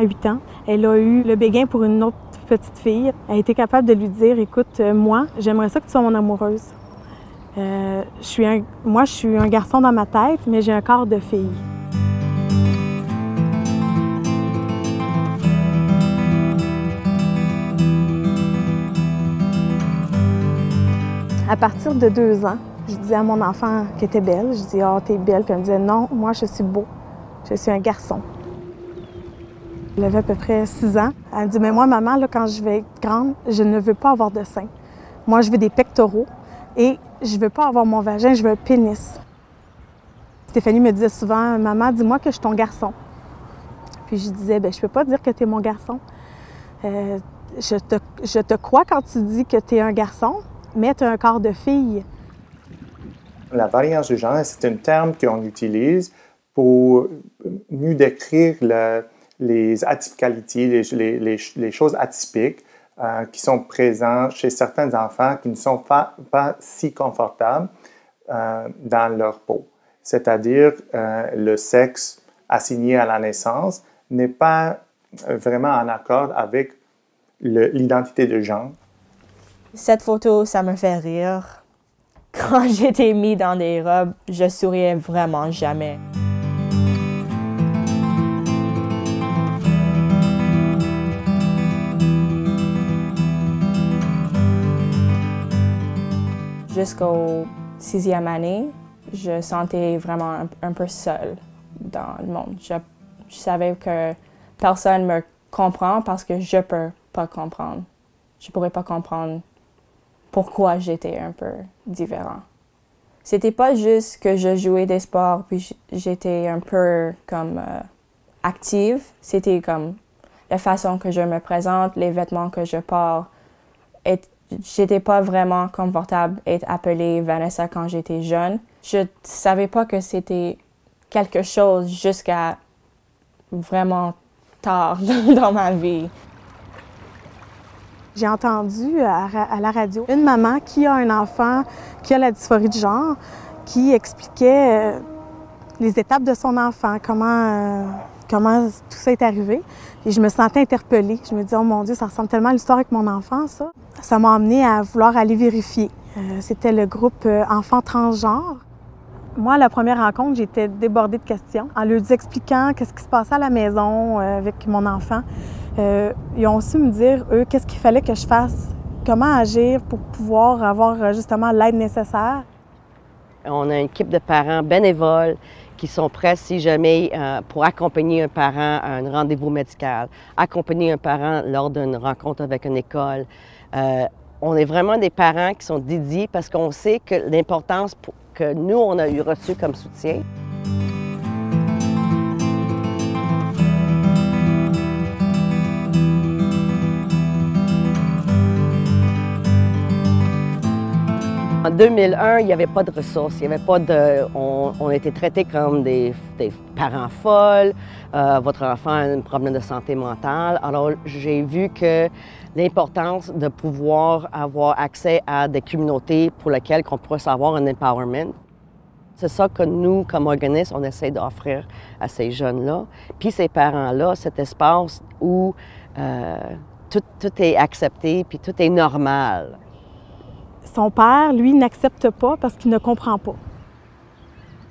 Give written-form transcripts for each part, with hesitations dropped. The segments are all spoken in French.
À 8 ans, elle a eu le béguin pour une autre petite fille. Elle a été capable de lui dire, écoute, moi, j'aimerais ça que tu sois mon amoureuse. Moi, je suis un garçon dans ma tête, mais j'ai un corps de fille. À partir de 2 ans, je disais à mon enfant qu'elle était belle. Je disais, « Ah, t'es belle. » Puis elle me disait, « Non, moi, je suis beau. Je suis un garçon. » Elle avait à peu près 6 ans. Elle me dit, « Mais moi, maman, là, quand je vais être grande, je ne veux pas avoir de seins. Moi, je veux des pectoraux et je ne veux pas avoir mon vagin, je veux un pénis. » Stéphanie me disait souvent, « Maman, dis-moi que je suis ton garçon. » Puis je disais, « Bien, je ne peux pas dire que tu es mon garçon. Je te crois quand tu dis que tu es un garçon, mais tu as un corps de fille. » La variance de genre, c'est un terme qu'on utilise pour mieux décrire les atypicalités, les choses atypiques qui sont présentes chez certains enfants qui ne sont pas si confortables dans leur peau. C'est-à-dire le sexe assigné à la naissance n'est pas vraiment en accord avec l'identité de genre. Cette photo, ça me fait rire. Quand j'étais mis dans des robes, je souriais vraiment jamais. Jusqu'au 6e année, je sentais vraiment un peu seule dans le monde. Je savais que personne me comprend parce que je peux pas comprendre. Je pourrais pas comprendre pourquoi j'étais un peu différent. C'était pas juste que je jouais des sports puis j'étais un peu comme active. C'était comme la façon que je me présente, les vêtements que je porte. J'étais pas vraiment confortable d'être appelée Vanessa quand j'étais jeune. Je savais pas que c'était quelque chose jusqu'à vraiment tard dans ma vie. J'ai entendu à la radio une maman qui a un enfant qui a la dysphorie de genre qui expliquait les étapes de son enfant, comment tout ça est arrivé. Et je me sentais interpellée. Je me disais, oh mon Dieu, ça ressemble tellement à l'histoire avec mon enfant, ça. Ça m'a amenée à vouloir aller vérifier. C'était le groupe Enfants transgenres. Moi, à la première rencontre, j'étais débordée de questions. En leur expliquant qu'est-ce qui se passait à la maison avec mon enfant, ils ont su me dire, eux, qu'est-ce qu'il fallait que je fasse, comment agir pour pouvoir avoir justement l'aide nécessaire. On a une équipe de parents bénévoles qui sont prêts, si jamais, pour accompagner un parent à un rendez-vous médical, accompagner un parent lors d'une rencontre avec une école. On est vraiment des parents qui sont dédiés parce qu'on sait que l'importance que nous, on a eu reçu comme soutien. En 2001, il n'y avait pas de ressources, il y avait pas de... On était traités comme des parents folles, votre enfant a un problème de santé mentale. Alors, j'ai vu que l'importance de pouvoir avoir accès à des communautés pour lesquelles on pourrait avoir un empowerment. C'est ça que nous, comme organisme, on essaie d'offrir à ces jeunes-là. Puis ces parents-là, cet espace où tout est accepté, puis tout est normal. Son père, lui, n'accepte pas parce qu'il ne comprend pas.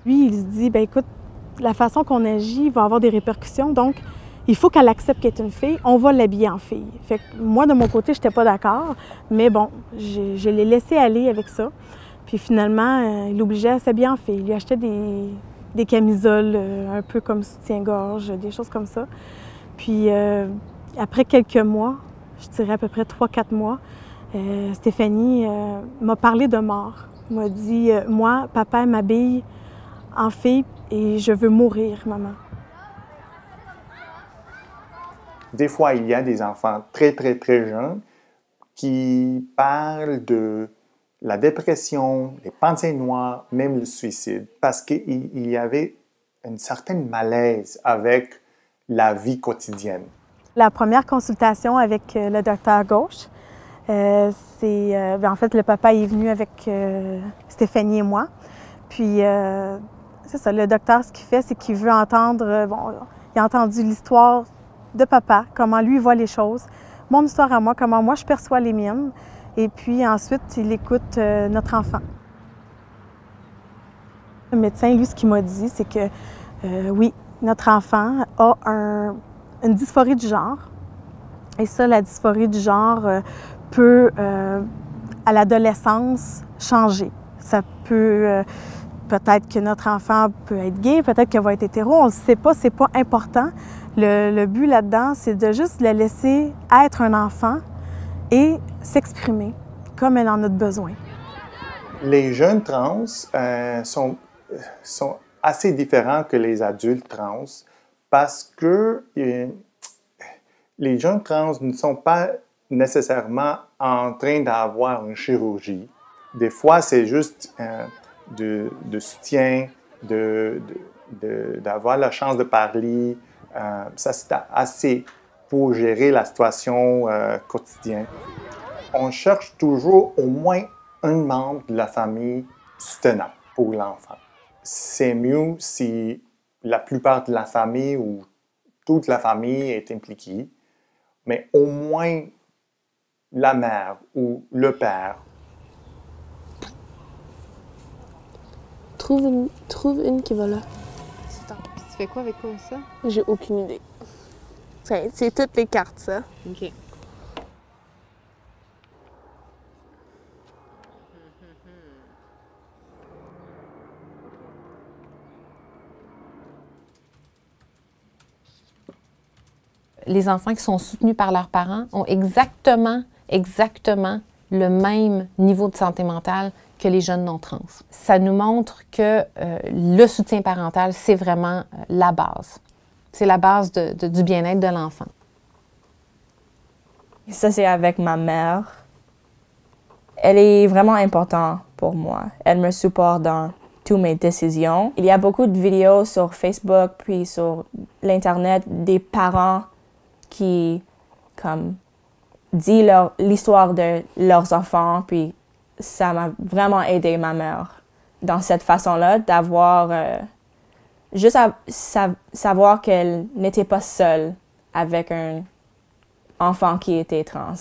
Lui, il se dit, bien écoute, la façon qu'on agit va avoir des répercussions, donc il faut qu'elle accepte qu'elle est une fille, on va l'habiller en fille. Fait que moi, de mon côté, je n'étais pas d'accord, mais bon, je l'ai laissé aller avec ça. Puis finalement, il l'obligeait à s'habiller en fille. Il lui achetait des camisoles un peu comme soutien-gorge, des choses comme ça. Puis après quelques mois, je dirais à peu près 3-4 mois, Stéphanie m'a parlé de mort. Elle m'a dit, moi, papa m'habille en fille et je veux mourir, maman. Des fois, il y a des enfants très, très, très jeunes qui parlent de la dépression, les pensées noires, même le suicide, parce qu'il y avait une certaine malaise avec la vie quotidienne. La première consultation avec le docteur Gauche, en fait, le papa est venu avec Stéphanie et moi. Puis, c'est ça, le docteur, ce qu'il fait, c'est qu'il veut entendre... il a entendu l'histoire de papa, comment lui voit les choses, mon histoire à moi, comment moi je perçois les miennes. Et puis ensuite, il écoute notre enfant. Le médecin, lui, ce qu'il m'a dit, c'est que oui, notre enfant a une dysphorie du genre. Et ça, la dysphorie du genre peut, à l'adolescence, changer. Ça peut, peut-être que notre enfant peut être gay, peut-être qu'il va être hétéro, on ne le sait pas, c'est pas important. Le but là-dedans, c'est de juste le laisser être un enfant et s'exprimer comme elle en a besoin. Les jeunes trans sont assez différents que les adultes trans parce que les jeunes trans ne sont pas nécessairement en train d'avoir une chirurgie. Des fois, c'est juste de soutien, d'avoir la chance de parler. Ça, c'est assez pour gérer la situation quotidienne. On cherche toujours au moins un membre de la famille soutenant pour l'enfant. C'est mieux si la plupart de la famille ou toute la famille est impliquée, mais au moins la mère ou le père. Trouve une qui va là. Puis tu fais quoi avec ça? J'ai aucune idée. C'est toutes les cartes, ça. OK. Les enfants qui sont soutenus par leurs parents ont exactement le même niveau de santé mentale que les jeunes non-trans. Ça nous montre que le soutien parental, c'est vraiment la base. C'est la base du bien-être de l'enfant. Ça, c'est avec ma mère. Elle est vraiment importante pour moi. Elle me supporte dans toutes mes décisions. Il y a beaucoup de vidéos sur Facebook puis sur l'Internet des parents qui disent l'histoire de leurs enfants, puis ça m'a vraiment aidé ma mère dans cette façon-là, d'avoir juste savoir qu'elle n'était pas seule avec un enfant qui était trans.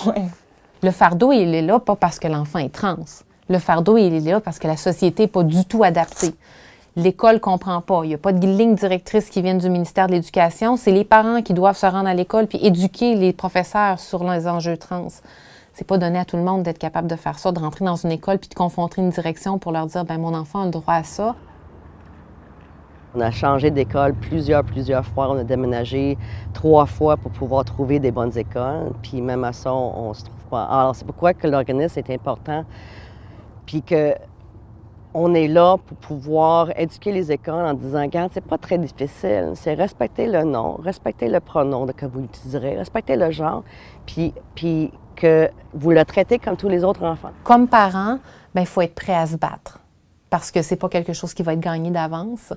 Ouais. Le fardeau, il est là pas parce que l'enfant est trans. Le fardeau, il est là parce que la société n'est pas du tout adaptée. L'école ne comprend pas. Il n'y a pas de ligne directrice qui vienne du ministère de l'Éducation. C'est les parents qui doivent se rendre à l'école puis éduquer les professeurs sur les enjeux trans. C'est pas donné à tout le monde d'être capable de faire ça, de rentrer dans une école puis de confronter une direction pour leur dire « mon enfant a le droit à ça ». On a changé d'école plusieurs fois. On a déménagé 3 fois pour pouvoir trouver des bonnes écoles. Puis même à ça, on se trouve pas. Alors, c'est pourquoi que l'organisme est important. Puis que on est là pour pouvoir éduquer les écoles en disant, regarde, c'est pas très difficile. C'est respecter le nom, respecter le pronom que vous utiliserez, respecter le genre, puis que vous le traitez comme tous les autres enfants. Comme parent, il faut être prêt à se battre parce que c'est pas quelque chose qui va être gagné d'avance.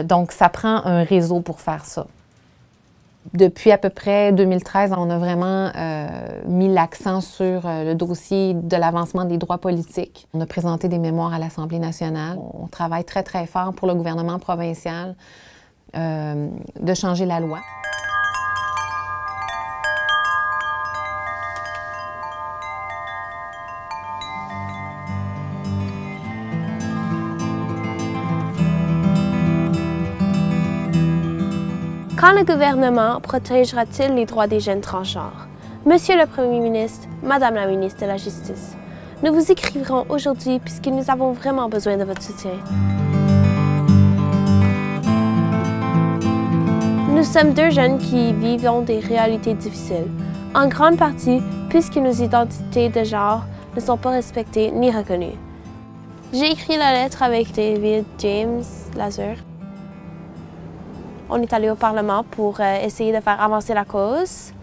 Donc, ça prend un réseau pour faire ça. Depuis à peu près 2013, on a vraiment mis l'accent sur le dossier de l'avancement des droits politiques. On a présenté des mémoires à l'Assemblée nationale. On travaille très, très fort pour le gouvernement provincial de changer la loi. Quand le gouvernement protégera-t-il les droits des jeunes transgenres? Monsieur le Premier ministre, Madame la ministre de la Justice, nous vous écrivrons aujourd'hui puisque nous avons vraiment besoin de votre soutien. Nous sommes 2 jeunes qui vivons des réalités difficiles, en grande partie puisque nos identités de genre ne sont pas respectées ni reconnues. J'ai écrit la lettre avec David James Lazur. On est allé au Parlement pour essayer de faire avancer la cause.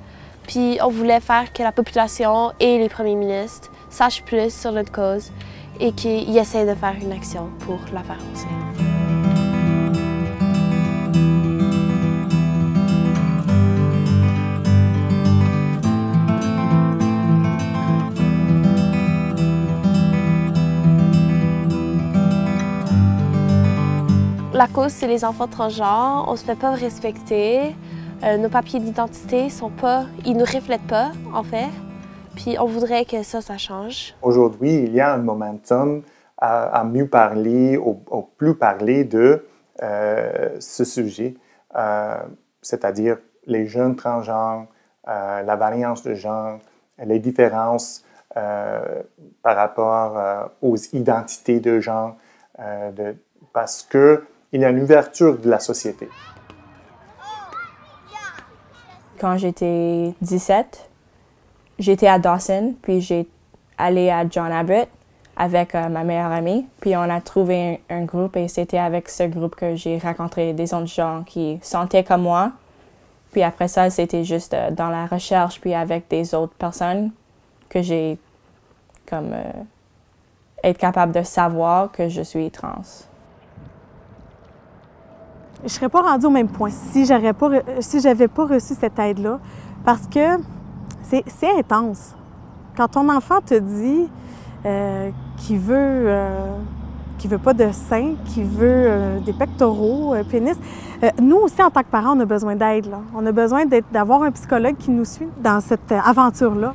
Puis on voulait faire que la population et les premiers ministres sachent plus sur notre cause et qu'ils essaient de faire une action pour la faire avancer. La cause, c'est les enfants transgenres. On se fait pas respecter. Nos papiers d'identité ils nous reflètent pas, en fait. Puis on voudrait que ça change. Aujourd'hui, il y a un momentum à mieux parler, au plus parler de ce sujet, c'est-à-dire les jeunes transgenres, la variance de genre, les différences par rapport aux identités de genre, parce qu'il y a une ouverture de la société. Quand j'étais 17, j'étais à Dawson, puis j'ai allé à John Abbott avec ma meilleure amie. Puis on a trouvé un groupe et c'était avec ce groupe que j'ai rencontré des autres gens qui sentaient comme moi. Puis après ça, c'était juste dans la recherche, puis avec des autres personnes que j'ai comme être capable de savoir que je suis trans. Je ne serais pas rendue au même point si j'avais pas reçu cette aide-là, parce que c'est intense. Quand ton enfant te dit qu'il veut pas de seins, qu'il veut des pectoraux, pénis, nous aussi, en tant que parents, on a besoin d'aide. On a besoin d'avoir un psychologue qui nous suit dans cette aventure-là.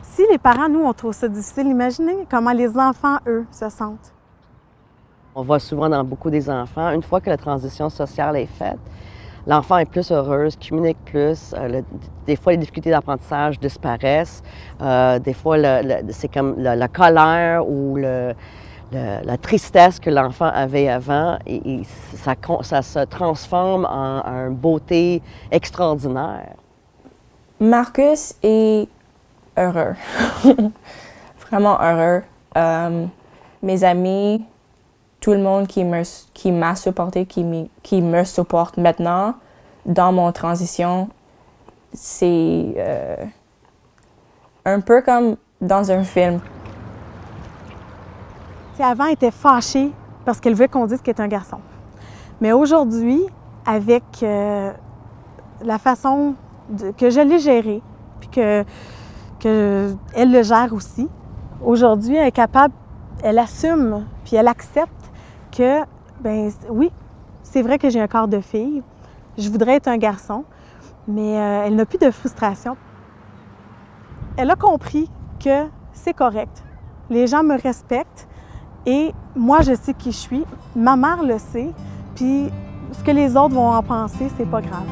Si les parents, nous, on trouve ça difficile, imaginez comment les enfants, eux, se sentent. On voit souvent dans beaucoup des enfants, une fois que la transition sociale est faite, l'enfant est plus heureuse, communique plus. Des fois, les difficultés d'apprentissage disparaissent. Des fois, c'est comme la colère ou la tristesse que l'enfant avait avant, et ça se transforme en une beauté extraordinaire. Marcus est heureux, vraiment heureux. Mes amis, tout le monde qui m'a supporté, qui me supporte maintenant dans mon transition, c'est un peu comme dans un film. Avant, elle était fâchée parce qu'elle veut qu'on dise qu'elle est un garçon. Mais aujourd'hui, avec la façon que je l'ai géré, puis qu'elle le gère aussi, aujourd'hui, elle est capable, elle assume, puis elle accepte que, ben oui, c'est vrai que j'ai un corps de fille, je voudrais être un garçon, mais elle n'a plus de frustration. Elle a compris que c'est correct. Les gens me respectent et moi, je sais qui je suis. Ma mère le sait, puis ce que les autres vont en penser, c'est pas grave.